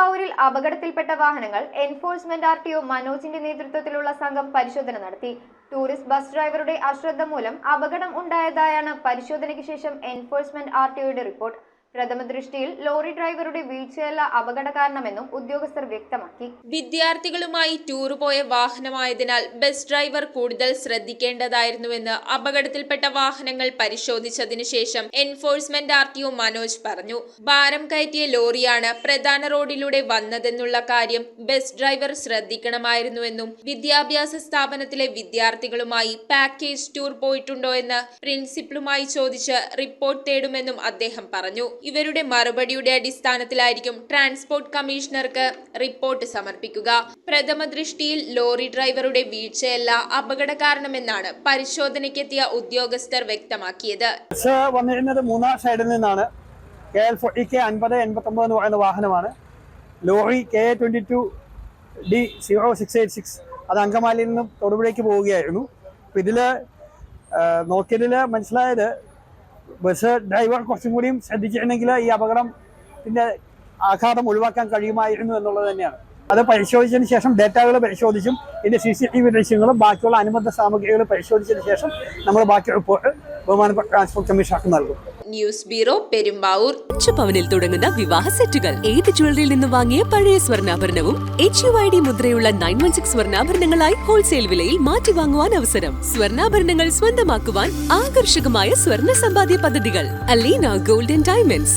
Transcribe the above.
പെരുമ്പാവൂരിൽ അപകടത്തിൽപ്പെട്ട വാഹനങ്ങൾ എൻഫോഴ്സ്മെന്റ് ആർടിഒ മനോജിന്റെ നേതൃത്വത്തിലുള്ള സംഘം പരിശോധന നടത്തി. ടൂറിസ്റ്റ് ബസ് ഡ്രൈവറുടെ അശ്രദ്ധ മൂലം അപകടം ഉണ്ടായതായാണ് പരിശോധനയ്ക്ക് ശേഷം എൻഫോഴ്സ്മെന്റ് ആർടിഒയുടെ റിപ്പോർട്ട്. പ്രഥമ ദൃഷ്ടിയിൽ ലോറി ഡ്രൈവറുടെ വീഴ്ചയല്ല അപകട കാരണമെന്നും ഉദ്യോഗസ്ഥർ വ്യക്തമാക്കി. വിദ്യാർത്ഥികളുമായി ടൂർ പോയ വാഹനമായതിനാൽ ബസ് ഡ്രൈവർ കൂടുതൽ ശ്രദ്ധിക്കേണ്ടതായിരുന്നുവെന്ന് അപകടത്തിൽപ്പെട്ട വാഹനങ്ങൾ പരിശോധിച്ചതിനു ശേഷം എൻഫോഴ്സ്മെന്റ് ആർടിഒ മനോജ് പറഞ്ഞു. ഭാരം കയറ്റിയ ലോറിയാണ് പ്രധാന റോഡിലൂടെ വന്നതെന്നുള്ള കാര്യം ബസ് ഡ്രൈവർ ശ്രദ്ധിക്കണമായിരുന്നുവെന്നും വിദ്യാഭ്യാസ സ്ഥാപനത്തിലെ വിദ്യാർത്ഥികളുമായി പാക്കേജ് ടൂർ പോയിട്ടുണ്ടോ എന്ന് പ്രിൻസിപ്പലുമായി ചോദിച്ച് റിപ്പോർട്ട് തേടുമെന്നും അദ്ദേഹം പറഞ്ഞു. ഇവരുടെ മറുപടിയുടെ അടിസ്ഥാനത്തിലായിരിക്കും ട്രാൻസ്പോർട്ട് കമ്മീഷണർക്ക് റിപ്പോർട്ട് സമർപ്പിക്കുക. പ്രഥമ ദൃഷ്ടിയിൽ ലോറി ഡ്രൈവറുടെ വീഴ്ചയല്ല അപകട കാരണമെന്നാണ് പരിശോധനയ്ക്കെത്തിയ ഉദ്യോഗസ്ഥർ വ്യക്തമാക്കിയത്. വന്നിരുന്നത് മൂന്നാർ സൈഡിൽ നിന്നാണ്. KL40K 5089 എന്ന് പറയുന്ന വാഹനമാണ്. ലോറി KA22D0686 അത് അങ്കമാലിയിൽ നിന്നും തൊടുപുഴയ്ക്ക് പോവുകയായിരുന്നു. അപ്പോൾ ഇതിൽ നോക്കിയതിൽ മനസ്സിലായത് ബസ് ഡ്രൈവർ കുറച്ചും കൂടിയും ശ്രദ്ധിച്ചിരുന്നെങ്കിൽ ഈ അപകടത്തിൻ്റെ ആഘാതം ഒഴിവാക്കാൻ കഴിയുമായിരുന്നു എന്നുള്ളത് തന്നെയാണ്. അത് പരിശോധിച്ചതിന് ശേഷം ഡേറ്റകൾ പരിശോധിച്ചും ഇതിൻ്റെ CCTV ദൃശ്യങ്ങളും ബാക്കിയുള്ള അനുബന്ധ സാമഗ്രികൾ പരിശോധിച്ചതിന് ശേഷം നമ്മൾ ബാക്കി റിപ്പോർട്ട് ബഹുമാനപ്പെട്ട ട്രാൻസ്പോർട്ട് കമ്മീഷണർക്ക് നൽകും. News bureau, Perumbavoor. 5 പവനിൽ തുടങ്ങുന്ന വിവാഹ സെറ്റുകൾ ഏത് ജ്വല്ലറിയിൽ നിന്ന് വാങ്ങിയ പഴയ സ്വർണ്ണാഭരണവും HUID മുദ്രയുള്ള 916 സ്വർണ്ണാഭരണങ്ങളായി ഹോൾസെയിൽ വിലയിൽ മാറ്റി വാങ്ങുവാൻ അവസരം. സ്വർണ്ണാഭരണങ്ങൾ സ്വന്തമാക്കുവാൻ ആകർഷകമായ സ്വർണ്ണ സമ്പാദ്യ പദ്ധതികൾ. Aleena gold and diamonds.